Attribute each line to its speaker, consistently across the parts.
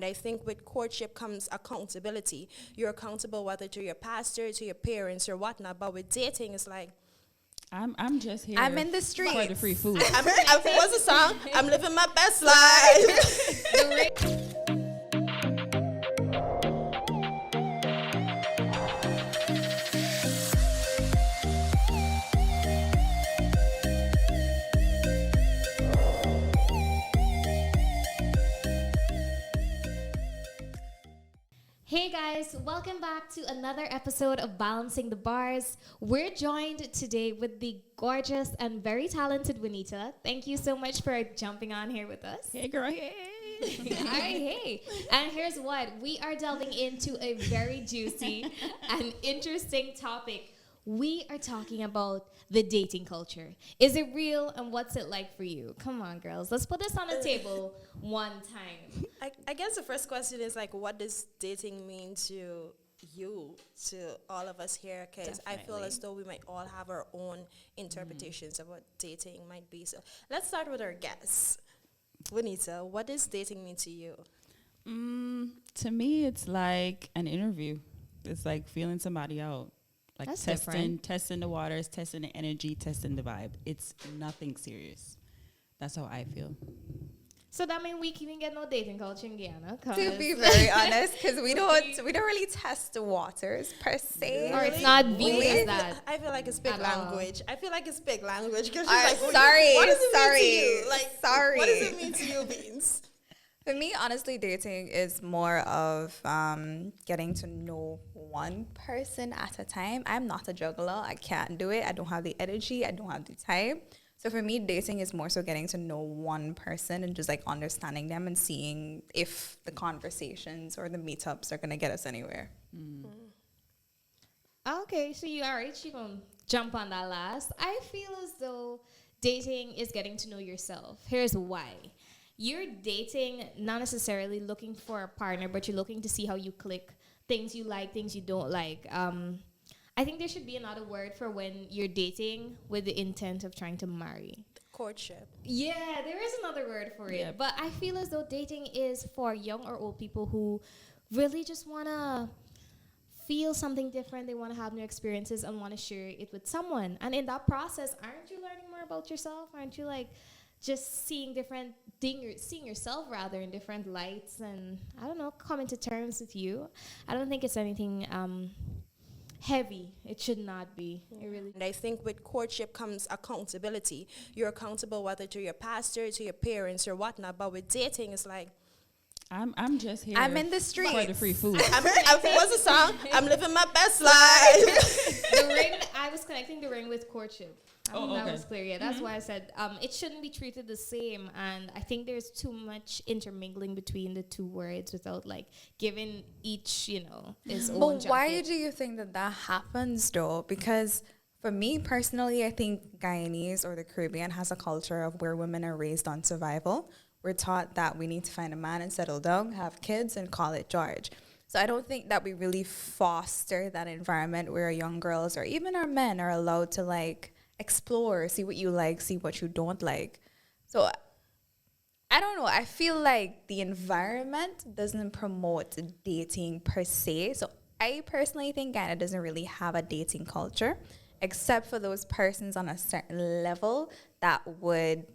Speaker 1: I think with courtship comes accountability. You're accountable whether to your pastor, to your parents, or whatnot. But with dating, it's like
Speaker 2: I'm just here.
Speaker 3: I'm in the
Speaker 2: for the
Speaker 3: streets.
Speaker 2: free food.
Speaker 1: what's the song? I'm living my best life.
Speaker 4: Hey guys, welcome back to another episode of Balancing the Bars. We're joined today with the gorgeous and very talented Juanita. Thank you so much for jumping on here with us.
Speaker 2: Hey, girl, hey.
Speaker 4: All right, hey. And here's what, we are delving into a very juicy and interesting topic. We are talking about the dating culture. Is it real and what's it like for you? Come on, girls. Let's put this on the table one time.
Speaker 1: I guess the first question is like, what does dating mean to you, to all of us here? Because I feel as though we might all have our own interpretations of what dating might be. So let's start with our guests. Juanita, what does dating mean to you?
Speaker 2: To me, it's like an interview. It's like feeling somebody out. Like
Speaker 4: That's different.
Speaker 2: testing the waters, testing the energy, testing the vibe. It's nothing serious. That's how I feel.
Speaker 4: So that means we can't get no dating culture in Guyana.
Speaker 3: To be very honest, because we don't really test the waters per se.
Speaker 4: Or it's not viewed as that.
Speaker 1: I feel like it's big
Speaker 4: At all.
Speaker 1: language. I feel like it's big language. Because
Speaker 3: Sorry,
Speaker 1: what does it
Speaker 3: sorry,
Speaker 1: mean to you? Like,
Speaker 3: sorry.
Speaker 1: What does it mean to you, Beans?
Speaker 3: For me, honestly, dating is more of getting to know one person at a time. I'm not a juggler. I can't do it. I don't have the energy. I don't have the time. So for me, dating is more so getting to know one person and just like understanding them and seeing if the conversations or the meetups are going to get us anywhere.
Speaker 4: Okay, so you all right, she gonna jump on that last. I feel as though dating is getting to know yourself. Here's why. You're dating not necessarily looking for a partner, but you're looking to see how you click, things you like, things you don't like. I think there should be another word for when you're dating with the intent of trying to marry.
Speaker 1: Courtship.
Speaker 4: Yeah, there is another word for it.
Speaker 2: Yep.
Speaker 4: But I feel as though dating is for young or old people who really just want to feel something different. They want to have new experiences and want to share it with someone. And in that process, aren't you learning more about yourself? Aren't you like just seeing different things, seeing yourself rather in different lights and, I don't know, coming to terms with you? I don't think it's anything heavy. It should not be. It really.
Speaker 1: And I think with courtship comes accountability. You're accountable whether to your pastor, to your parents, or whatnot. But with dating, it's like
Speaker 2: I'm just here.
Speaker 3: I'm in the
Speaker 2: for
Speaker 3: streets.
Speaker 2: the free food.
Speaker 1: what's the song? I'm living my best life.
Speaker 4: The ring, I was connecting the ring with courtship.
Speaker 2: Oh,
Speaker 4: That
Speaker 2: okay.
Speaker 4: was clear. Yeah, that's why I said it shouldn't be treated the same. And I think there's too much intermingling between the two words without like giving each, his own.
Speaker 3: But why
Speaker 4: jacket.
Speaker 3: do you think that happens though? Because for me personally, I think Guyanese or the Caribbean has a culture of where women are raised on survival. We're taught that we need to find a man and settle down, have kids, and call it George. So I don't think that we really foster that environment where young girls or even our men are allowed to like explore, see what you like, see what you don't like. So I don't know. I feel like the environment doesn't promote dating per se. So I personally think Ghana doesn't really have a dating culture, except for those persons on a certain level that would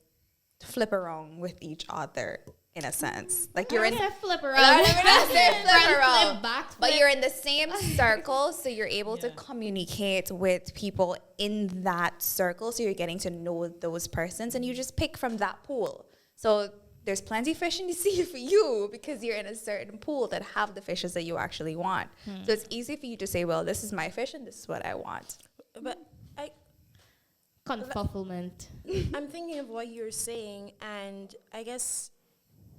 Speaker 3: flip around with each other in a sense. Like you're in
Speaker 4: flip around.
Speaker 3: I'm gonna say flip
Speaker 4: Front
Speaker 3: around.
Speaker 4: flip, back
Speaker 3: But
Speaker 4: flip.
Speaker 3: you're in the same circle, so you're able to
Speaker 2: Yeah.
Speaker 3: communicate with people in that circle. So you're getting to know those persons, and you just pick from that pool. So there's plenty of fish in the sea for you because you're in a certain pool that have the fishes that you actually want. So it's easy for you to say, well, this is my fish and this is what I want.
Speaker 1: But
Speaker 4: Confufflement.
Speaker 1: I'm thinking of what you're saying, and I guess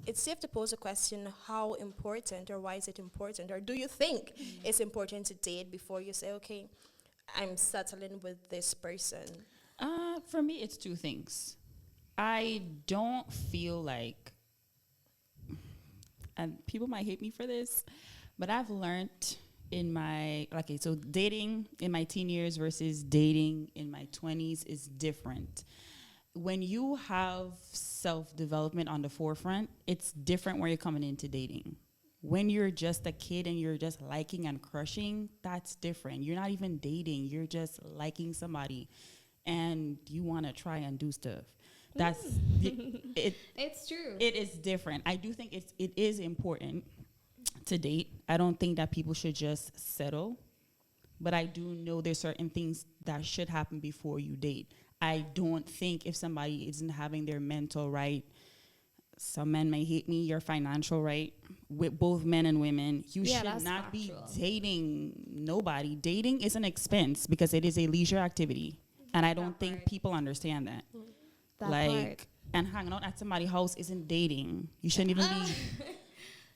Speaker 1: it's safe to pose a question: how important, or why is it important, or do you think it's important to date before you say, okay, I'm settling with this person?
Speaker 2: For me, it's two things. I don't feel like, and people might hate me for this, but I've learned in my, so dating in my teen years versus dating in my 20s is different. When you have self-development on the forefront, it's different where you're coming into dating. When you're just a kid and you're just liking and crushing, that's different. You're not even dating. You're just liking somebody and you want to try and do stuff. That's it.
Speaker 4: It's true.
Speaker 2: It is different. I do think it is important to date. I don't think that people should just settle, but I do know there's certain things that should happen before you date. I don't think if somebody isn't having their mental right, some men may hate me, your financial right, with both men and women, you should not be dating nobody. Dating is an expense because it is a leisure activity. And I don't think people understand that. And hanging out at somebody's house isn't dating. You shouldn't even be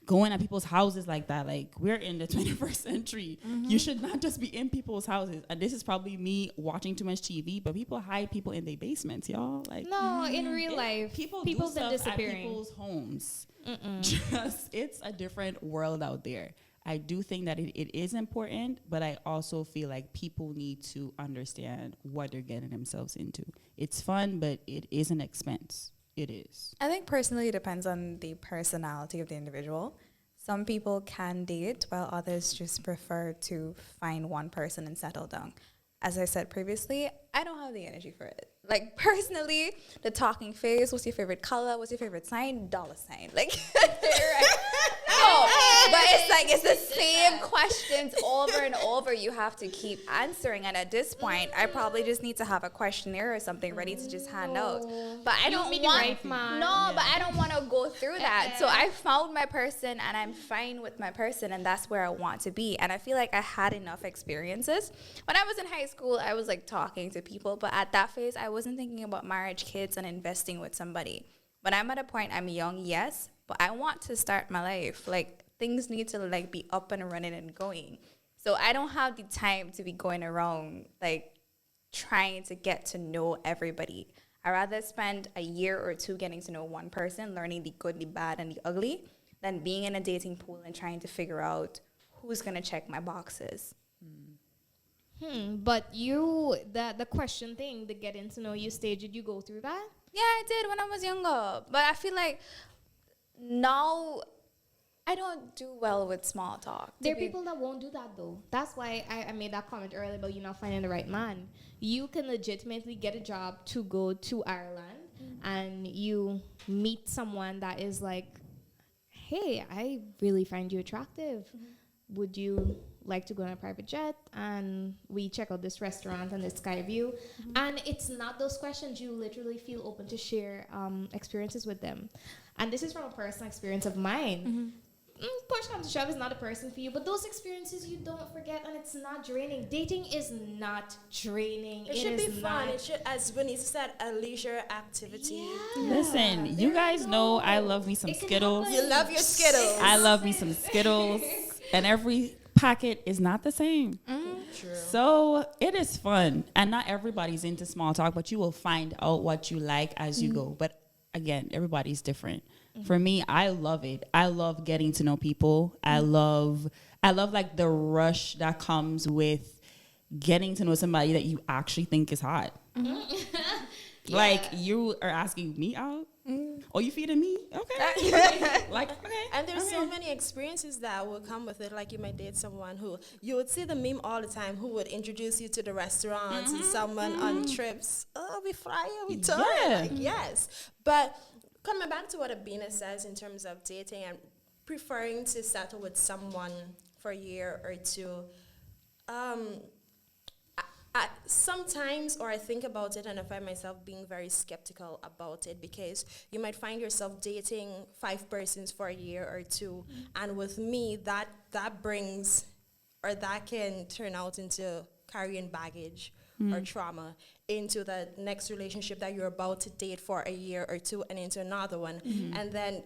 Speaker 2: going at people's houses like that. Like, we're in the 21st century. You should not just be in people's houses. And this is probably me watching too much TV, but people hide people in their basements, y'all. Like,
Speaker 4: no, in real life,
Speaker 2: people's
Speaker 4: been
Speaker 2: stuff
Speaker 4: disappearing
Speaker 2: at people's homes. Just, it's a different world out there. I do think that it is important, but I also feel like people need to understand what they're getting themselves into. It's fun, but it is an expense. It is.
Speaker 3: I think personally it depends on the personality of the individual. Some people can date while others just prefer to find one person and settle down. As I said previously, I don't have the energy for it. Like, personally, the talking phase, what's your favorite color, what's your favorite sign, dollar sign. Like, right. No, but it's like, it's the same questions over and over you have to keep answering. And at this point, I probably just need to have a questionnaire or something ready to just hand out. But I don't want, but I don't want to go through that. So I found my person and I'm fine with my person, and that's where I want to be. And I feel like I had enough experiences. When I was in high school, I was like talking to people, but at that phase, I wasn't thinking about marriage, kids, and investing with somebody. When I'm at a point, I'm young, yes, but I want to start my life. Like, things need to like be up and running and going. So I don't have the time to be going around like trying to get to know everybody. I rather spend a year or two getting to know one person, learning the good, the bad, and the ugly, than being in a dating pool and trying to figure out who's gonna check my boxes.
Speaker 4: But you, the question thing, the getting to know you stage, did you go through that?
Speaker 3: Yeah, I did when I was younger. But I feel like now I don't do well with small talk.
Speaker 4: There are people that won't do that, though. That's why I made that comment earlier about you not finding the right man. You can legitimately get a job to go to Ireland and you meet someone that is like, hey, I really find you attractive. Would you like to go on a private jet? And we check out this restaurant and this sky view. And it's not those questions. You literally feel open to share experiences with them. And this is from a personal experience of mine. Push comes to shove is not a person for you, but those experiences you don't forget, and it's not draining. Dating is not draining.
Speaker 1: It should be fun. It should, as Bernice said, a leisure activity.
Speaker 2: Yeah. Listen, you guys know I love me some Skittles.
Speaker 1: You love your Skittles.
Speaker 2: I love me some Skittles. And every packet is not the same.
Speaker 1: True.
Speaker 2: So it is fun. And not everybody's into small talk, but you will find out what you like as you go. But again, everybody's different. For me, I love it. I love getting to know people. I love like the rush that comes with getting to know somebody that you actually think is hot. Like, you are asking me out? Oh, you feeding me? Okay. Like, okay.
Speaker 1: And there's so many experiences that will come with it. Like, you might date someone who, you would see the meme all the time, who would introduce you to the restaurants and someone on trips. Oh, we fly, we tour.
Speaker 2: Yeah.
Speaker 1: Like, yes. But coming back to what Abina says in terms of dating and preferring to settle with someone for a year or two, I sometimes, or I think about it and I find myself being very skeptical about it, because you might find yourself dating 5 persons for a year or two, and with me, that brings, or that can turn out into carrying baggage or trauma into the next relationship that you're about to date for a year or two, and into another one, and then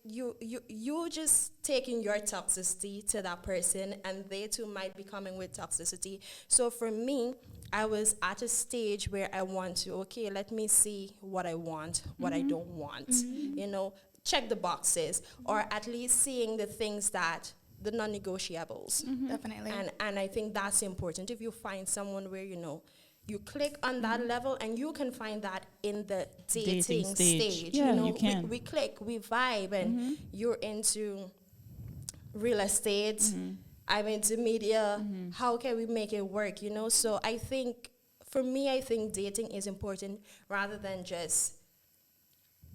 Speaker 1: you just taking your toxicity to that person, and they too might be coming with toxicity. So for me, I was at a stage where I want to, okay, let me see what I want, what I don't want, you know, check the boxes, or at least seeing the things that, the non-negotiables.
Speaker 3: Definitely.
Speaker 1: And I think that's important. If you find someone where, you know, you click on that level, and you can find that in the dating stage.
Speaker 2: Yeah,
Speaker 1: you know,
Speaker 2: you can.
Speaker 1: We click, we vibe, and you're into real estate. I'm into media. How can we make it work? You know, so I think for me, I think dating is important rather than just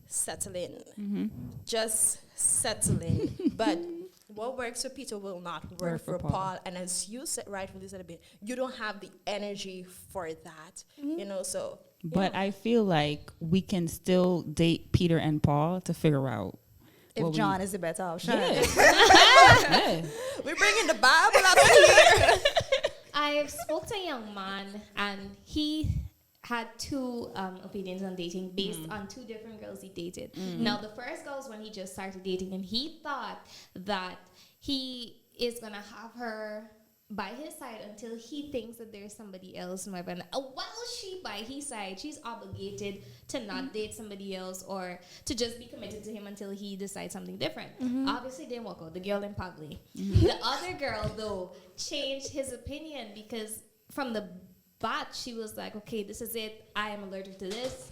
Speaker 1: settling. Just settling, but what works for Peter will not work for Paul. And as you said, rightfully said a bit, you don't have the energy for that. You know, so.
Speaker 2: But I feel like we can still date Peter and Paul to figure out
Speaker 3: If John is the better option.
Speaker 2: Yeah.
Speaker 1: We're bringing the Bible up here.
Speaker 4: I spoke to a young man, and he had two opinions on dating based on two different girls he dated. Now, the first girl was when he just started dating, and he thought that he is going to have her by his side until he thinks that there's somebody else. And while she by his side, she's obligated to not date somebody else or to just be committed to him until he decides something different. Obviously, didn't work out. The girl in Pagli. The other girl, though, changed his opinion because from the bat, she was like, okay, this is it. I am allergic to this.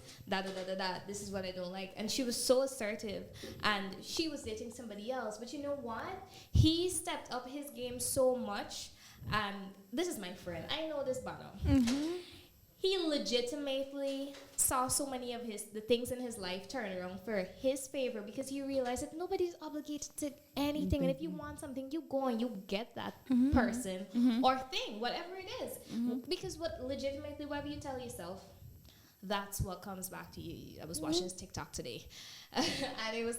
Speaker 4: This is what I don't like. And she was so assertive. And she was dating somebody else. But you know what? He stepped up his game so much. And this is my friend. I know this Bono. He legitimately saw so many of the things in his life turn around for his favor because he realized that nobody's obligated to anything. And if you want something, you go and you get that person or thing, whatever it is. Because whatever you tell yourself, that's what comes back to you. I was watching this TikTok today. And it was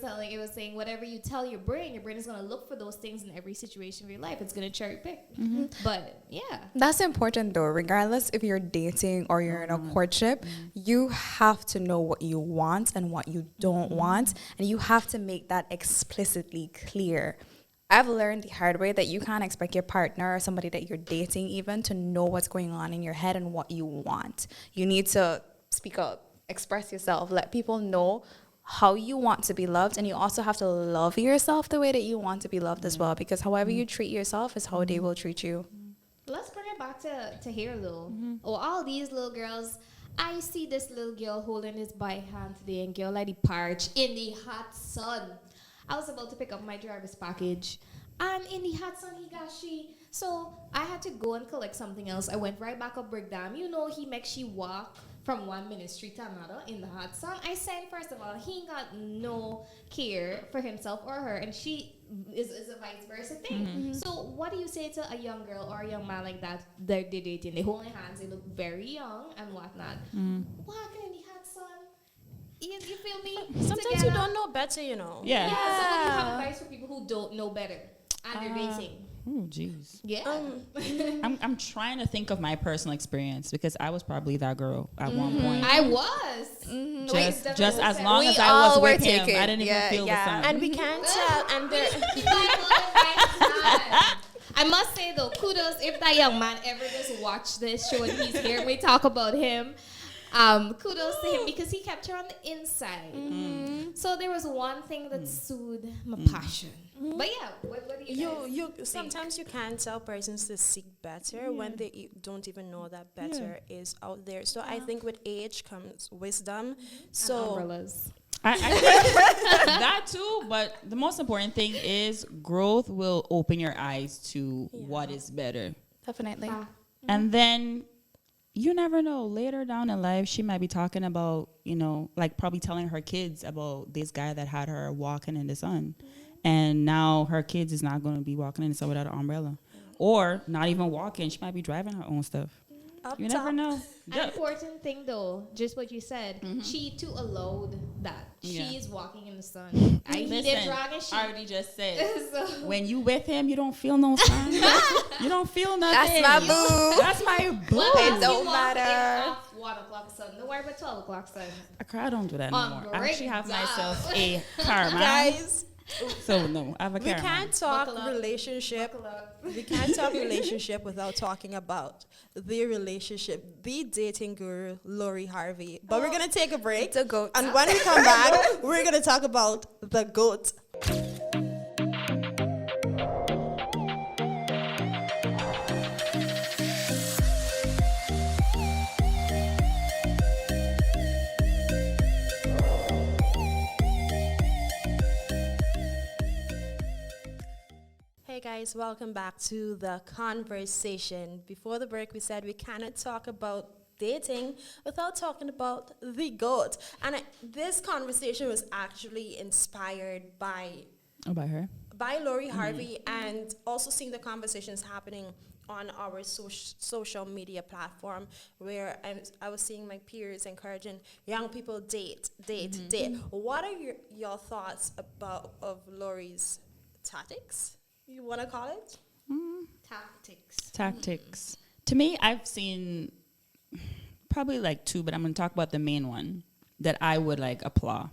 Speaker 4: saying whatever you tell your brain is going to look for those things in every situation of your life. It's going to cherry pick. But yeah.
Speaker 3: That's important though, regardless if you're dating or you're in a courtship, you have to know what you want and what you don't want. And you have to make that explicitly clear. I've learned the hard way that you can't expect your partner or somebody that you're dating even to know what's going on in your head and what you want. You need to speak up, express yourself, let people know how you want to be loved, and you also have to love yourself the way that you want to be loved as well, because however you treat yourself is how they will treat you.
Speaker 4: Let's bring it back to here though. All these little girls, I see this little girl holding his by hand today, and girl like the parch in the hot sun. I was about to pick up my driver's package, and in the hot sun so I had to go and collect something else. I went right back up Brickdam. You know, he makes she walk from one ministry to another in the hot sun. I said, first of all, he got no care for himself or her, and she is a vice versa thing. So what do you say to a young girl or a young man like that? They're dating, they holding hands, they look very young and whatnot. Walking in the hot sun. You feel me?
Speaker 1: Sometimes you don't know better, you know.
Speaker 2: Yeah.
Speaker 4: So what do you have advice for people who don't know better and they're dating?
Speaker 2: Oh, jeez.
Speaker 4: Yeah.
Speaker 2: I'm trying to think of my personal experience because I was probably that girl at one point.
Speaker 4: I was.
Speaker 2: Just as long
Speaker 3: We
Speaker 2: as I was
Speaker 3: all were
Speaker 2: with him,
Speaker 3: taken.
Speaker 2: I didn't even
Speaker 3: Yeah,
Speaker 2: feel
Speaker 3: yeah.
Speaker 2: the sun.
Speaker 1: And we can't tell. And
Speaker 4: I must say though, kudos if that young man ever does watch this show and he's here and we talk about him. Kudos to him because he kept her on the inside. So there was one thing that soothed my passion. But yeah, what do you guys
Speaker 1: sometimes you can't tell persons to seek better when they don't even know that better is out there. So I think with age comes wisdom. So
Speaker 4: umbrellas.
Speaker 2: I think that too, but the most important thing is growth will open your eyes to what is better.
Speaker 3: Definitely.
Speaker 2: And then you never know, later down in life, she might be talking about, like probably telling her kids about this guy that had her walking in the sun. And now her kids is not going to be walking in the sun without an umbrella. Or not even walking. She might be driving her own stuff. You never know.
Speaker 4: An important thing though, just what you said, she too allowed that. She is walking in the sun. He did drag and she
Speaker 2: I already just said,
Speaker 4: so,
Speaker 2: when you with him, you don't feel no sun. You don't feel nothing.
Speaker 3: That's my boo.
Speaker 2: That's my boo.
Speaker 4: well,
Speaker 3: It
Speaker 4: as
Speaker 3: don't
Speaker 4: you walk
Speaker 3: matter.
Speaker 4: in off 1 o'clock sun. Don't worry about 12 o'clock sun.
Speaker 2: I don't do that no more. I actually have
Speaker 4: Break
Speaker 2: myself a car, man.
Speaker 1: guys,
Speaker 2: So no, I have a
Speaker 1: we
Speaker 2: car.
Speaker 1: can't talk
Speaker 4: Buckle up.
Speaker 1: relationship.
Speaker 4: Buckle up.
Speaker 1: We can't talk relationship without talking about the relationship, the dating guru, Lori Harvey. But we're going to take a break.
Speaker 3: The goat.
Speaker 1: And when we come back, we're going to talk about the goat. guys, welcome back to the conversation. Before the break, we said we cannot talk about dating without talking about the GOAT. And this conversation was actually inspired
Speaker 2: By her.
Speaker 1: by Lori Harvey, and also seeing the conversations happening on our social media platform, where I was seeing my peers encouraging young people date. What are your thoughts of Lori's tactics, you want to call it?
Speaker 2: Tactics. To me, I've seen probably like two, but I'm going to talk about the main one that I would like applaud.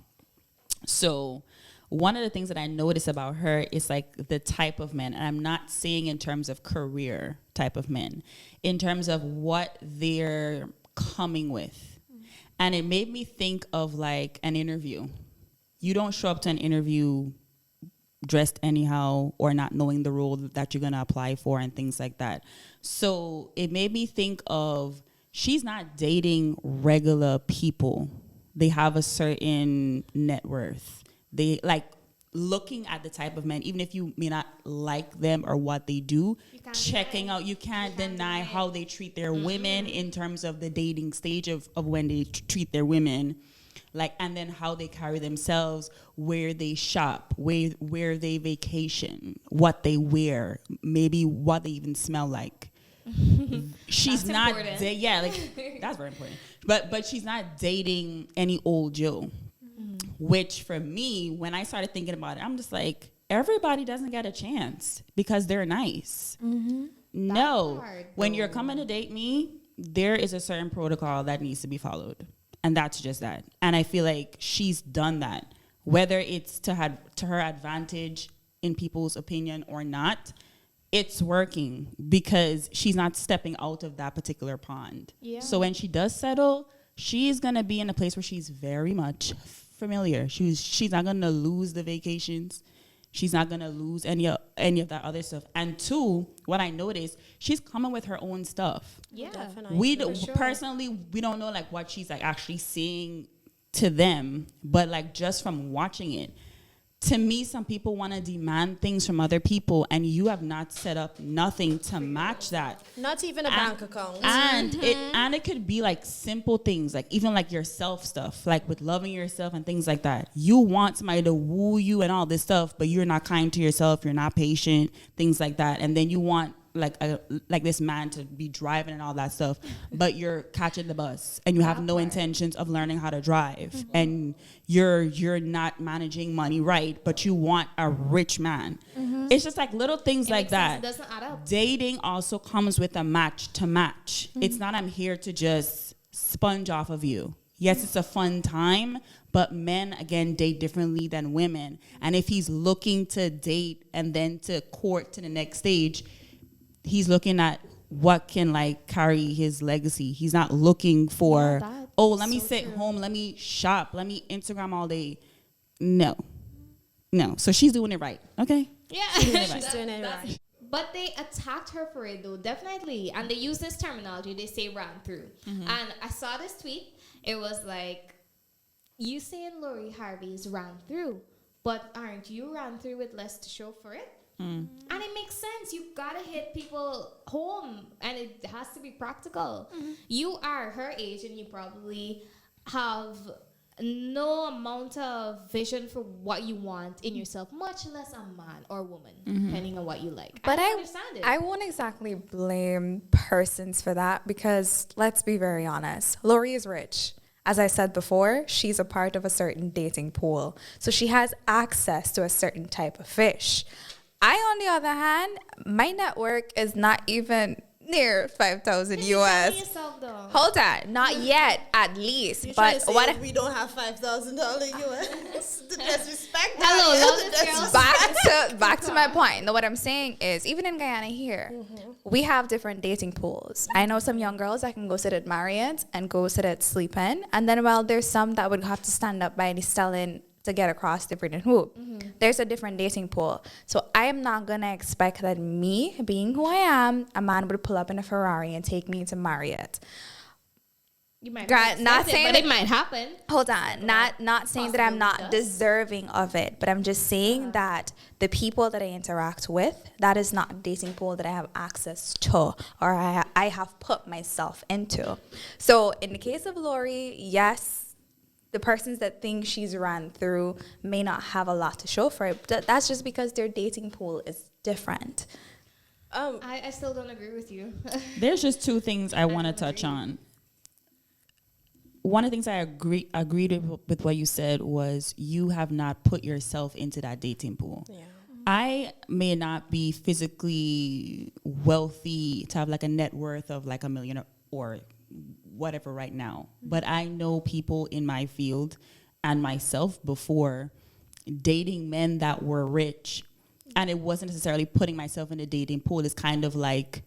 Speaker 2: So one of the things that I notice about her is like the type of men, and I'm not saying in terms of career type of men, in terms of what they're coming with. And it made me think of like an interview. You don't show up to an interview dressed anyhow or not knowing the role that you're going to apply for and things like that. So it made me think of, she's not dating regular people. They have a certain net worth. They like looking at the type of men, even if you may not like them or what they do, checking out, you can't deny how they treat their women in terms of the dating stage of when they treat their women. Like, and then how they carry themselves, where they shop, where they vacation, what they wear, maybe what they even smell like. She's
Speaker 4: That's
Speaker 2: not,
Speaker 4: important.
Speaker 2: that's very important. But she's not dating any old Joe, which for me, when I started thinking about it, I'm just like, everybody doesn't get a chance because they're nice. No,
Speaker 4: hard,
Speaker 2: when you're
Speaker 4: though.
Speaker 2: coming to date me, there is a certain protocol that needs to be followed. And that's just that. And I feel like she's done that, whether it's to her advantage in people's opinion or not. It's working because she's not stepping out of that particular pond.
Speaker 4: Yeah.
Speaker 2: So when she does settle, she's going to be in a place where she's very much familiar. She's not going to lose the vacations. She's not going to lose any of that other stuff. And two, what I noticed, she's coming with her own stuff.
Speaker 4: Yeah.
Speaker 1: Definitely.
Speaker 2: We
Speaker 4: For sure.
Speaker 2: personally, we don't know like what she's like actually saying to them, but like just from watching it, to me, some people want to demand things from other people, and you have not set up nothing to match that.
Speaker 1: Not even a bank account.
Speaker 2: And it could be like simple things, like even like your self stuff, like with loving yourself and things like that. You want somebody to woo you and all this stuff, but you're not kind to yourself, you're not patient, things like that. And then you want like this man to be driving and all that stuff, but you're catching the bus and you have no intentions of learning how to drive, and you're not managing money right, but you want a rich man. It's just like little things like that.
Speaker 4: It doesn't add up.
Speaker 2: Dating also comes with a match to match. It's not I'm here to just sponge off of you. Yes, it's a fun time, but men, again, date differently than women. And if he's looking to date and then to court to the next stage, he's looking at what can like carry his legacy. He's not looking for,
Speaker 4: Yeah,
Speaker 2: let me
Speaker 4: so
Speaker 2: sit
Speaker 4: true.
Speaker 2: home, let me shop, let me Instagram all day. No. So she's doing it right. Okay.
Speaker 4: Yeah.
Speaker 1: She's doing it
Speaker 4: That's-
Speaker 1: right.
Speaker 4: But they attacked her for it though, definitely. And they use this terminology, they say ran through. And I saw this tweet. It was like, you saying Lori Harvey's ran through, but aren't you ran through with less to show for it? And it makes sense. You gotta hit people home, and it has to be practical. You are her age, and you probably have no amount of vision for what you want in yourself, much less a man or woman, depending on what you like.
Speaker 3: But
Speaker 4: I
Speaker 3: I
Speaker 4: understand it.
Speaker 3: I won't exactly blame persons for that, because let's be very honest. Lori is rich. As I said before, she's a part of a certain dating pool. So she has access to a certain type of fish. I, on the other hand, my network is not even near 5,000
Speaker 4: You're telling
Speaker 3: US.
Speaker 4: yourself, though.
Speaker 3: Hold on, not yet, at least.
Speaker 1: You're trying
Speaker 3: But
Speaker 1: to say
Speaker 3: what
Speaker 1: we don't have $5,000 US? The disrespect.
Speaker 4: Hello,
Speaker 1: Daniel,
Speaker 4: love
Speaker 1: the
Speaker 4: this girl.
Speaker 1: disrespect.
Speaker 3: back to my point. No, what I'm saying is, even in Guyana here, we have different dating pools. I know some young girls that can go sit at Marriott and go sit at Sleep In, and then there's some that would have to stand up by the Stellan to get across the Britain Hoop. There's a different dating pool. So I am not gonna expect that me, being who I am, a man would pull up in a Ferrari and take me to Marriott.
Speaker 4: You might
Speaker 3: Grant, not
Speaker 4: accept
Speaker 3: saying
Speaker 4: but
Speaker 3: that-
Speaker 4: it might happen.
Speaker 3: Hold on, not saying that I'm not
Speaker 4: Possibility does.
Speaker 3: deserving of it, but I'm just saying that the people that I interact with, that is not a dating pool that I have access to or I have put myself into. So in the case of Lori, yes, the persons that think she's ran through may not have a lot to show for it. But that's just because their dating pool is different.
Speaker 4: I still don't agree with you.
Speaker 2: There's just two things I want to
Speaker 4: don't
Speaker 2: touch
Speaker 4: agree.
Speaker 2: on. One of the things I agreed with what you said was you have not put yourself into that dating pool.
Speaker 1: Yeah.
Speaker 2: I may not be physically wealthy to have like a net worth of like $1 million or whatever right now, but I know people in my field and myself before dating men that were rich, and it wasn't necessarily putting myself in a dating pool. It's kind of like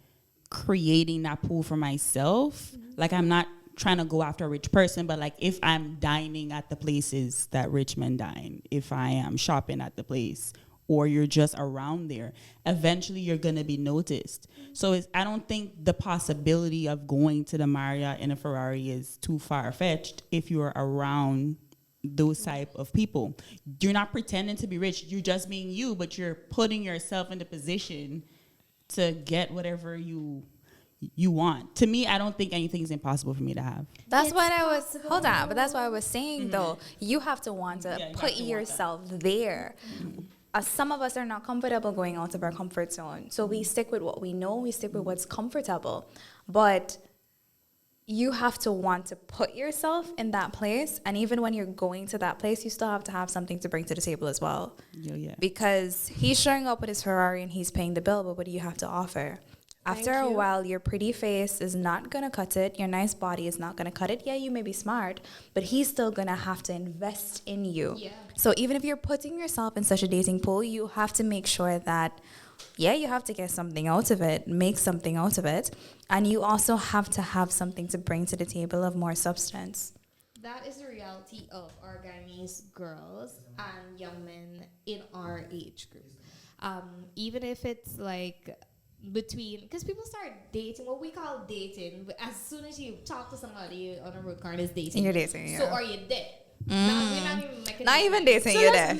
Speaker 2: creating that pool for myself. Like I'm not trying to go after a rich person, but like if I'm dining at the places that rich men dine, if I am shopping at the place, or you're just around there, eventually you're gonna be noticed. So I don't think the possibility of going to the Marriott in a Ferrari is too far-fetched if you're around those type of people. You're not pretending to be rich, you're just being you, but you're putting yourself in the position to get whatever you want. To me, I don't think anything is impossible for me to have.
Speaker 3: That's
Speaker 4: It's
Speaker 3: what I was.
Speaker 4: possible.
Speaker 3: Hold on, but that's what I was saying though. You have to want to
Speaker 2: Yeah, you have
Speaker 3: put
Speaker 2: to want
Speaker 3: yourself there. Some of us are not comfortable going out of our comfort zone, so we stick with what we know. We stick with what's comfortable, but you have to want to put yourself in that place. And even when you're going to that place, you still have to have something to bring to the table as well.
Speaker 2: Yeah.
Speaker 3: Because he's showing up with his Ferrari and he's paying the bill, but what do you have to offer? After a
Speaker 1: you.
Speaker 3: while, your pretty face is not going to cut it. Your nice body is not going to cut it. Yeah, you may be smart, but he's still going to have to invest in you.
Speaker 4: Yeah.
Speaker 3: So even if you're putting yourself in such a dating pool, you have to make sure that, yeah, you have to get something out of it, make something out of it. And you also have to have something to bring to the table of more substance.
Speaker 4: That is the reality of our Guyanese girls and young men in our age group. Even if it's like between, because people start dating, what we call dating, but as soon as you talk to somebody on a road car, it's dating.
Speaker 3: You're dating,
Speaker 4: So
Speaker 3: yeah.
Speaker 4: are you there? We're not even making
Speaker 3: Not
Speaker 4: it
Speaker 3: even
Speaker 4: right.
Speaker 3: dating,
Speaker 1: So
Speaker 3: you're there.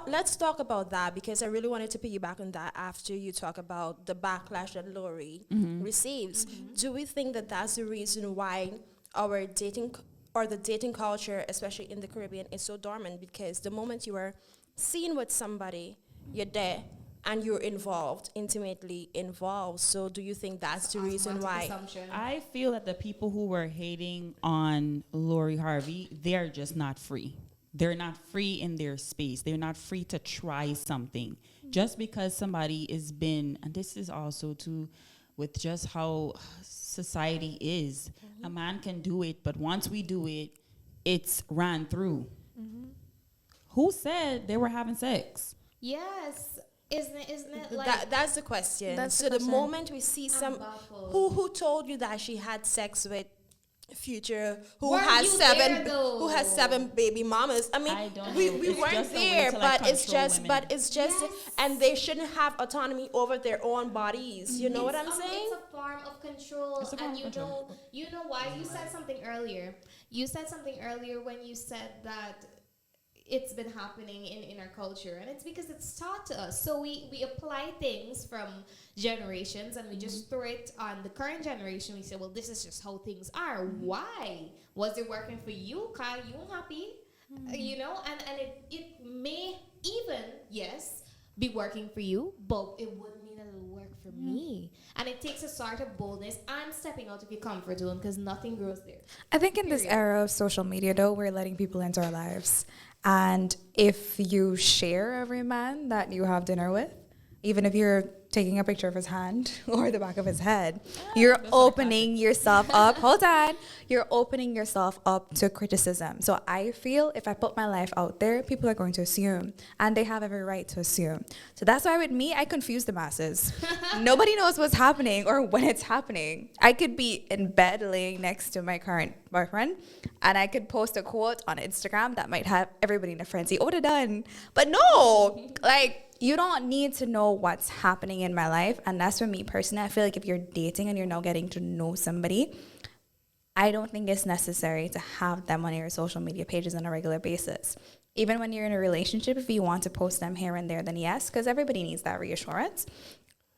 Speaker 1: let's talk about that, because I really wanted to piggyback on that after you talk about the backlash that Lori receives. Do we think that that's the reason why our dating or the dating culture, especially in the Caribbean, is so dormant? Because the moment you are seen with somebody, you're there and you're involved, intimately involved. So do you think that's the reason
Speaker 4: Automatic
Speaker 1: why?
Speaker 4: assumption.
Speaker 2: I feel that the people who were hating on Lori Harvey, they're just not free. They're not free in their space. They're not free to try something. Just because somebody is been, and this is also too, with just how society is, a man can do it, but once we do it, it's ran through. Who said they were having sex?
Speaker 4: Yes. Isn't it like
Speaker 1: That's the question.
Speaker 3: That's
Speaker 1: So
Speaker 3: the
Speaker 1: the
Speaker 3: question.
Speaker 1: moment we see
Speaker 4: I'm
Speaker 1: some,
Speaker 4: baffled.
Speaker 1: who told you that she had sex with Future, who
Speaker 4: Were
Speaker 1: has
Speaker 4: you
Speaker 1: seven,
Speaker 4: there, though?
Speaker 1: who has 7 baby mamas? I mean,
Speaker 2: I don't
Speaker 1: we
Speaker 2: know.
Speaker 1: we
Speaker 2: It's
Speaker 1: weren't
Speaker 2: just a way
Speaker 1: there,
Speaker 2: to, like,
Speaker 1: but it's
Speaker 2: control
Speaker 1: just,
Speaker 2: women.
Speaker 1: but it's just,
Speaker 4: Yes.
Speaker 1: and they shouldn't have autonomy over their own bodies. You know what I'm saying?
Speaker 4: It's a form of control,
Speaker 2: It's a form
Speaker 4: and
Speaker 2: of control.
Speaker 4: you know why you said something earlier. You said something earlier when you said that it's been happening in our culture, and it's because it's taught to us. So we apply things from generations, and we just throw it on the current generation. We say, well, this is just how things are. Why was it working for you, Kyle? You happy? You know, and it may even, yes, be working for you, but it wouldn't mean that it'll work for me. And it takes a sort of boldness and stepping out of your comfort zone, because nothing grows there.
Speaker 3: I think in this
Speaker 4: Period.
Speaker 3: era of social media, though, we're letting people into our lives. And if you share every man that you have dinner with, even if you're taking a picture of his hand or the back of his head, you're opening yourself up. Hold on. You're opening yourself up to criticism. So I feel if I put my life out there, people are going to assume, and they have every right to assume. So that's why with me, I confuse the masses. Nobody knows what's happening or when it's happening. I could be in bed laying next to my current boyfriend, and I could post a quote on Instagram that might have everybody in a frenzy. Oh, they're done. But no, like, you don't need to know what's happening in my life. And that's for me personally. I feel like if you're dating and you're now getting to know somebody, I don't think it's necessary to have them on your social media pages on a regular basis. Even when you're in a relationship, if you want to post them here and there, then yes, because everybody needs that reassurance.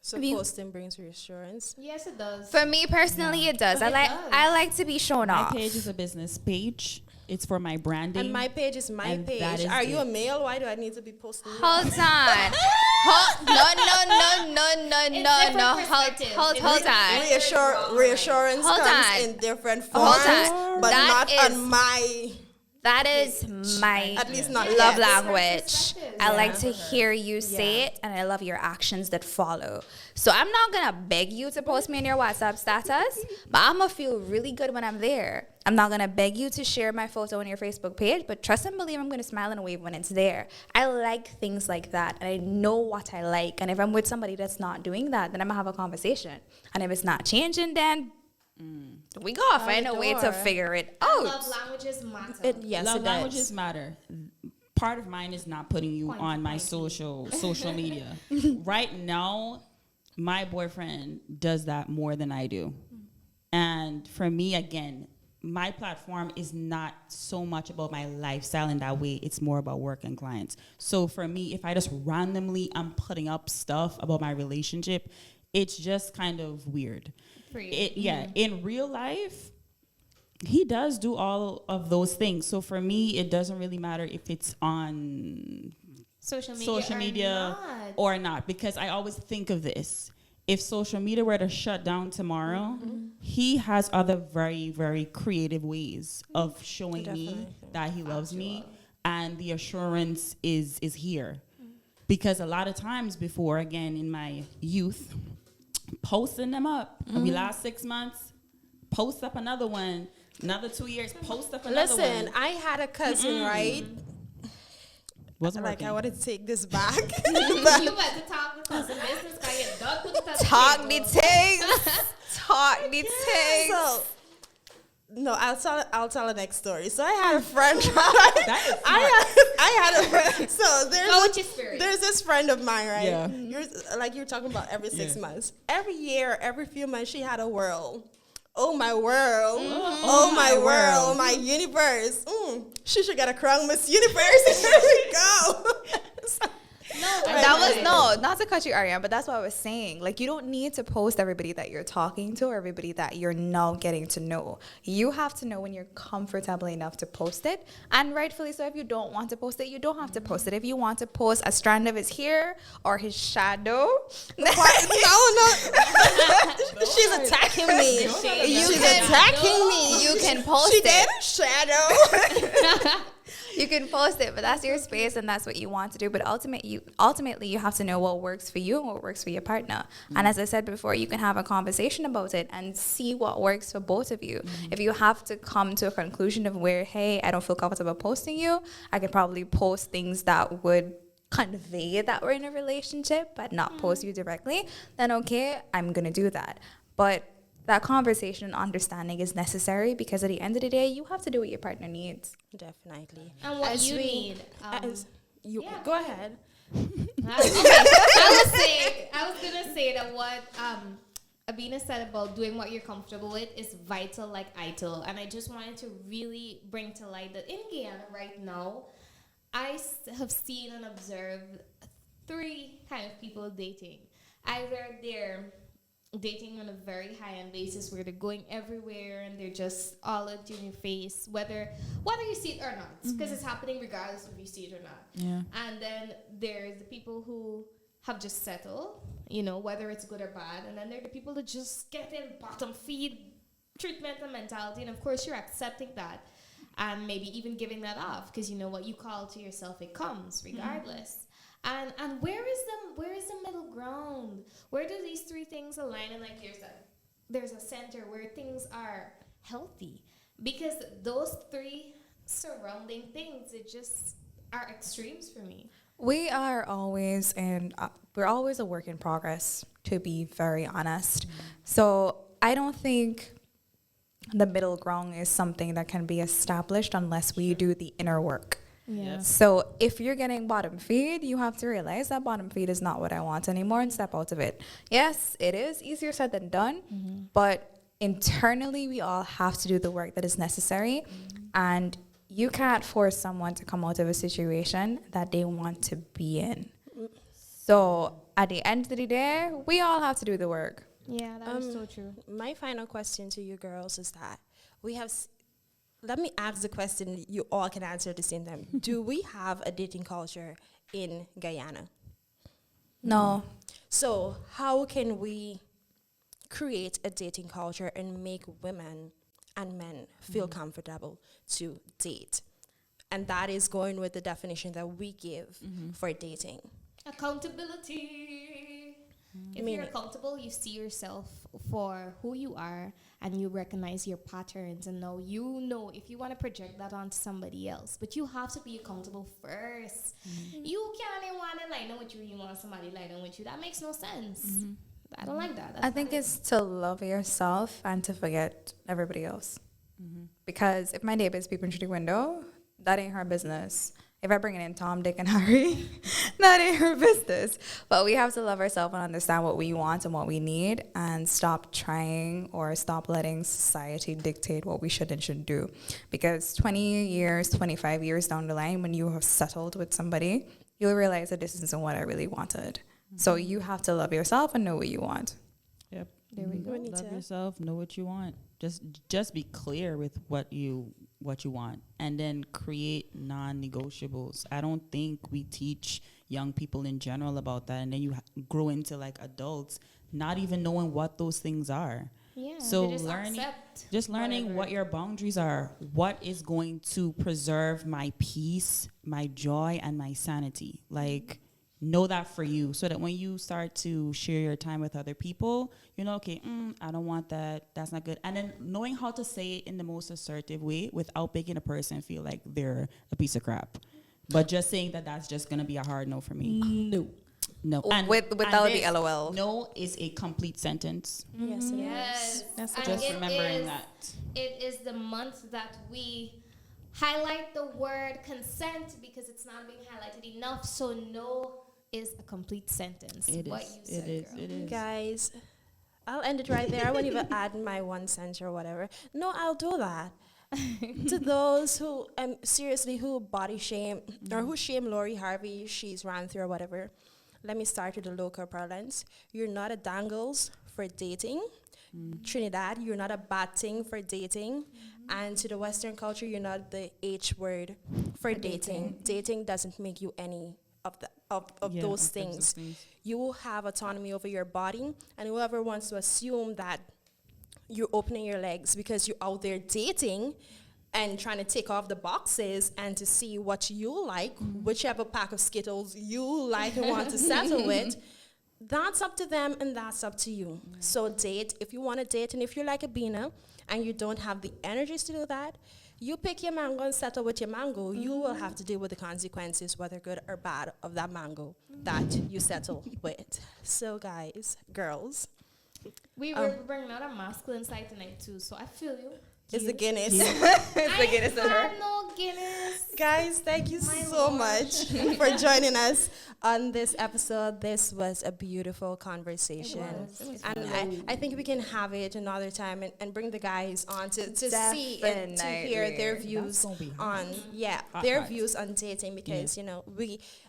Speaker 1: So
Speaker 3: If you-
Speaker 1: posting brings reassurance.
Speaker 4: Yes, it does.
Speaker 3: For me personally, it does.
Speaker 4: It does.
Speaker 3: I like to be shown
Speaker 2: My
Speaker 3: off.
Speaker 2: page is a business page. It's for my branding.
Speaker 1: And my page is my
Speaker 2: And that
Speaker 1: page.
Speaker 2: is
Speaker 1: Are you
Speaker 2: it.
Speaker 1: a male? Why do I need to be posting? you?
Speaker 3: Hold on. Hold on.
Speaker 1: Reassurance
Speaker 3: Hold
Speaker 1: comes
Speaker 3: on.
Speaker 1: in different
Speaker 3: Hold
Speaker 1: forms,
Speaker 3: on.
Speaker 1: but
Speaker 3: That
Speaker 1: not
Speaker 3: is-
Speaker 1: on my.
Speaker 3: That is my
Speaker 1: At least not
Speaker 3: love
Speaker 1: yet.
Speaker 3: language.
Speaker 4: Perspective.
Speaker 3: I like
Speaker 1: Yeah.
Speaker 3: to hear you say it, and I love your actions that follow. So I'm not gonna beg you to post me in your WhatsApp status, but I'm gonna feel really good when I'm there. I'm not gonna beg you to share my photo on your Facebook page, but trust and believe I'm gonna smile and wave when it's there. I like things like that, and I know what I like. And if I'm with somebody that's not doing that, then I'm gonna have a conversation. And if it's not changing, then we gotta find a way to
Speaker 1: door.
Speaker 3: figure it
Speaker 4: And
Speaker 3: out.
Speaker 4: love languages matter.
Speaker 1: Yes,
Speaker 2: Love
Speaker 1: it
Speaker 2: languages
Speaker 1: does.
Speaker 2: matter. Part of mine is not putting you
Speaker 4: Point,
Speaker 2: on my
Speaker 4: point.
Speaker 2: social media. Right now, my boyfriend does that more than I do. And for me, again, my platform is not so much about my lifestyle in that way. It's more about work and clients. So for me, if I just randomly am putting up stuff about my relationship, it's just kind of weird.
Speaker 4: For you.
Speaker 2: In real life, he does do all of those things. So for me, it doesn't really matter if it's on
Speaker 4: social
Speaker 2: social media
Speaker 4: not.
Speaker 2: or not, because I always think of this. If social media were to shut down tomorrow, he has other very, very creative ways of showing me
Speaker 1: Definitely.
Speaker 2: that he loves me, and the assurance is here. Because a lot of times before, again, in my youth, posting them up. We last 6 months, post up another one. Another 2 years, post up another
Speaker 1: Listen,
Speaker 2: one.
Speaker 1: I had a cousin, right?
Speaker 2: Wasn't
Speaker 1: Like,
Speaker 2: working.
Speaker 1: I want to take this back.
Speaker 4: You better talk with cousin business, guy. You don't put it on the
Speaker 3: Talk
Speaker 4: table.
Speaker 3: the things. Talk the things.
Speaker 1: So, no, I'll tell the next story. So I had a friend.
Speaker 2: That is
Speaker 1: I had a friend. So
Speaker 4: Go with your spirit.
Speaker 1: there's this friend of mine, right?
Speaker 2: Yeah.
Speaker 1: You're talking about every 6
Speaker 2: Yeah.
Speaker 1: months. Every year, every few months, she had a whirl. Oh my world. Oh my world. My universe. She should get a crown Miss Universe. Here we go.
Speaker 4: No,
Speaker 3: That was not to cut you, Ariane, but that's what I was saying. Like, you don't need to post everybody that you're talking to or everybody that you're now getting to know. You have to know when you're comfortable enough to post it, and rightfully so. If you don't want to post it, you don't have to post it. If you want to post a strand of his hair or his shadow,
Speaker 1: No. She's attacking me. She's
Speaker 3: can-
Speaker 1: attacking me.
Speaker 3: you can post
Speaker 1: She
Speaker 3: it.
Speaker 1: did shadow.
Speaker 3: You can post it, but that's your space and that's what you want to do. But ultimately, you have to know what works for you and what works for your partner. And as I said before, you can have a conversation about it and see what works for both of you. If you have to come to a conclusion of where, hey, I don't feel comfortable posting you, I could probably post things that would convey that we're in a relationship, but not post you directly, then okay, I'm going to do that. But that conversation and understanding is necessary, because at the end of the day, you have to do what your partner needs.
Speaker 1: Definitely.
Speaker 4: And what
Speaker 1: As
Speaker 4: you
Speaker 1: we-
Speaker 4: need.
Speaker 1: You
Speaker 4: yeah,
Speaker 1: go ahead.
Speaker 4: I was gonna say that what Abina said about doing what you're comfortable with is vital, like ITIL. And I just wanted to really bring to light that in Guyana right now, I have seen and observed three kind of people dating. Either they're dating on a very high-end basis where they're going everywhere and they're just all up in your face, whether you see it or not, because it's happening regardless if you see it or not.
Speaker 2: Yeah.
Speaker 4: And then there's the people who have just settled, whether it's good or bad. And then there are the people that just get in bottom feed treatment and mentality. And of course, you're accepting that and maybe even giving that off, because you know what you call to yourself, it comes regardless. And where is the middle ground? Where do these three things align? And like there's a center where things are healthy, because those three surrounding things, it just are extremes for me.
Speaker 3: We are always we're always a work in progress, to be very honest. So I don't think the middle ground is something that can be established unless we do the inner work.
Speaker 4: Yeah.
Speaker 3: So if you're getting bottom feed, you have to realize that bottom feed is not what I want anymore and step out of it. Yes, it is easier said than done, but internally, we all have to do the work that is necessary. And you can't force someone to come out of a situation that they want to be in. So at the end of the day, we all have to do the work.
Speaker 4: Yeah, that is so true.
Speaker 1: My final question to you girls is that we have. Let me ask the question you all can answer at the same time. Do we have a dating culture in Guyana?
Speaker 3: No.
Speaker 1: So how can we create a dating culture and make women and men feel comfortable to date? And that is going with the definition that we give for dating.
Speaker 4: Accountability. If
Speaker 1: Mean
Speaker 4: you're
Speaker 1: it.
Speaker 4: accountable, you see yourself for who you are and you recognize your patterns, and now you know if you want to project that onto somebody else. But you have to be accountable first. You can't want to lie down with you want somebody lie down with you. That makes no sense. I don't like that.
Speaker 3: I think it's to love yourself and to forget everybody else. Because if my neighbor is peeping through the window, that ain't her business. If I bring in Tom, Dick, and Harry, that ain't her business. But we have to love ourselves and understand what we want and what we need, and stop trying or stop letting society dictate what we should and shouldn't do. Because 20 years, 25 years down the line, when you have settled with somebody, you'll realize that this isn't what I really wanted. So you have to love yourself and know what you want.
Speaker 2: Yep.
Speaker 4: There we go.
Speaker 1: need
Speaker 2: Love
Speaker 1: to-
Speaker 2: yourself. Know what you want. Just be clear with what you want, and then create non-negotiables. I don't think we teach young people in general about that, and then you grow into like adults not even knowing what those things are.
Speaker 4: Yeah.
Speaker 2: So
Speaker 4: they just
Speaker 2: learning-
Speaker 4: accept
Speaker 2: Just learning
Speaker 4: whatever.
Speaker 2: what your boundaries are, what is going to preserve my peace, my joy, and my sanity. Like, know that for you, so that when you start to share your time with other people, you know, okay, I don't want that. That's not good. And then knowing how to say it in the most assertive way without making a person feel like they're a piece of crap. But just saying that that's just going to be a hard no for me. No.
Speaker 3: Without the
Speaker 2: this
Speaker 3: LOL.
Speaker 2: No is a complete sentence.
Speaker 1: Yes, it is.
Speaker 4: Yes.
Speaker 3: That's
Speaker 4: And
Speaker 2: Just
Speaker 4: it
Speaker 2: remembering
Speaker 4: is-
Speaker 2: that.
Speaker 4: It is the month that we highlight the word consent because it's not being highlighted enough. So no is a complete sentence.
Speaker 2: It
Speaker 4: what
Speaker 2: is.
Speaker 4: you said,
Speaker 2: It is.
Speaker 4: girl.
Speaker 2: It is.
Speaker 1: Guys, I'll end it right there. I won't even add my 1 cent or whatever. No, I'll do that. To those who seriously who body shame or who shame Lori Harvey, she's ran through or whatever. Let me start with the local parlance. You're not a dangles for dating. Trinidad, you're not a bad thing for dating. And to the Western culture, you're not the H word for dating. Dating doesn't make you any of the of
Speaker 2: Yeah,
Speaker 1: those
Speaker 2: of
Speaker 1: things. You have autonomy over your body, and whoever wants to assume that you're opening your legs because you're out there dating and trying to tick off the boxes and to see what you like, whichever pack of Skittles you like and want to settle with, that's up to them and that's up to you. So date if you want to date, and if you're like a Bina and you don't have the energies to do that, you pick your mango and settle with your mango. You will have to deal with the consequences, whether good or bad, of that mango that you settle with. So guys, girls,
Speaker 4: We were bringing out a masculine side tonight too, so I feel you.
Speaker 1: it's the Guinness.
Speaker 4: I
Speaker 3: Guinness in her.
Speaker 4: had no Guinness.
Speaker 1: Guys, thank you
Speaker 4: My
Speaker 1: so
Speaker 4: Lord.
Speaker 1: much for joining us on this episode. This was a beautiful conversation.
Speaker 4: It was
Speaker 1: And I think we can have it another time and bring the guys on to see and to hear their
Speaker 3: Definitely.
Speaker 1: views
Speaker 2: gonna be hot.
Speaker 1: on
Speaker 2: Hot,
Speaker 1: their
Speaker 2: hot.
Speaker 1: views on dating, because you know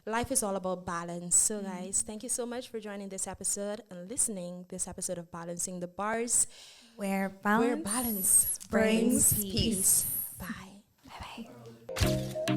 Speaker 1: life is all about balance. So guys, thank you so much for joining this episode and listening this episode of Balancing the Bars,
Speaker 3: Where
Speaker 1: where
Speaker 3: balance
Speaker 1: balance
Speaker 3: brings
Speaker 1: brings
Speaker 3: peace.
Speaker 1: peace. Bye.
Speaker 3: Bye-bye.